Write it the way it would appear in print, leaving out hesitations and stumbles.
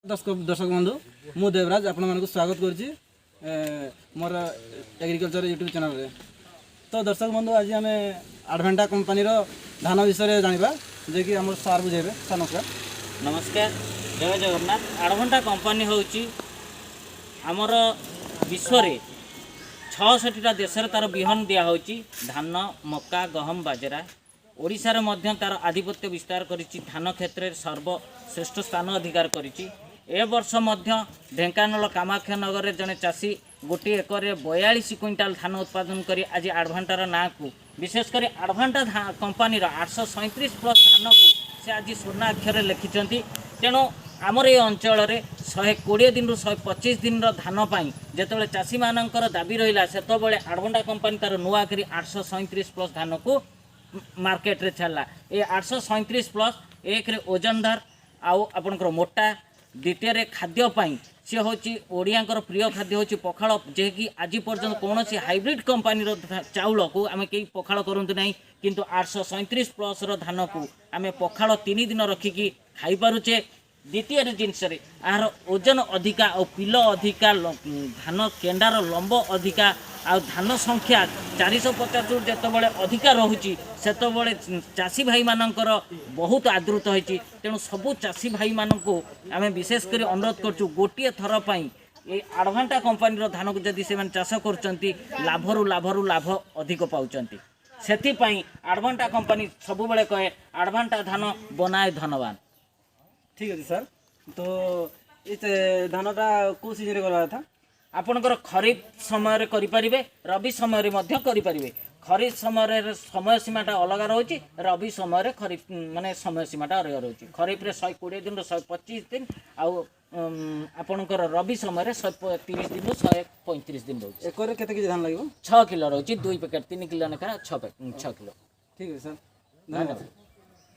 दर्शक बंधु मु देवराज आपण मानक स्वागत करुच्ची मोर एग्रीकल्चर यूट्यूब चैनल रे। तो दर्शक बंधु आज आम आडभेंटा कंपनी धान विषय जाना जे कि आम सार बुझेबे। सार नमस्कार। नमस्कार, जय जगन्नाथ। आडभंटा कंपनी होची आमर विश्व रे 66टा देश तार बिहन दिया होची धान, मक्का, गहम, बाजरा। ओडिशा रे मध्य तार आधिपत्य विस्तार करिछि। धान क्षेत्र में सर्वश्रेष्ठ स्थान अधिकार करिछि। ए वर्ष मध्य ढेंकानाल कामाख्या नगर रे जने चाषी गोटे एकर 42 क्विंटाल धान उत्पादन करी आज आडभांटार ना को विशेष कर आडभांटा कंपनी 837 प्लस धान को से आज स्वर्ण अक्षर लिखिं। तेणु आमर ये अंचल में 120 दिन 125 दिन धान पाई जिते चाषी मानकर दाबी रहा से आडभांटा कंपनी तार नुआ करी 837 प्लस धान को मार्केट रे छाला। ये 837 प्लस एक रे ओजनदार आउ आपनकर मोटा, द्वितीय रे खाद्य पाई सी हूँ ओडियांकर प्रिय खाद्य हूँ पखाड़, जे कि आज पर्यंत कौन सी हाइब्रिड कंपनी चाउल को आम कहीं पखाड़ करतु ना, किंतु 837 प्लस धान को आम पखाड़ 3 दिन रखिकी खाई पारुचे। द्वितीय जिनस यार ओजन अधिका और पिल अधिका, धान केंडार लंब अधिका आ धान संख्या 450 जितेबाला अधिका रोचे से चाषी भाई मानकर बहुत आदृत होती। तेणु सबू चाषी भाई मानक आम विशेषकर अनुरोध करूँ गोटे थर पर ये आडभांटा कंपनी धान को जदि से चाष कर लाभरू लाभ अधिक पाँच से आडभांटा कंपनी सबुबले कहे आडभांटा धान बनाए धनवान। ठीक है सर। तो इस धानटा कौ सीजन करवा था आपणकर खरीफ समय करें, रबी समय करें। खरीफ समय समय सीमाटा अलग रोचे, रबी समय खरीफ माने समय सीमाटा अलग रोचे। खरीफ रे 120 दिन 125 दिन आउ आपणकर रबी समय 130 दिन 135 दिन रोचे। एकर केते केजी धान लागो? 6 किलो रोचे। 2 पैकेट 3 किलो लेखा 6 किलो। ठीक है सर, धन्यवाद।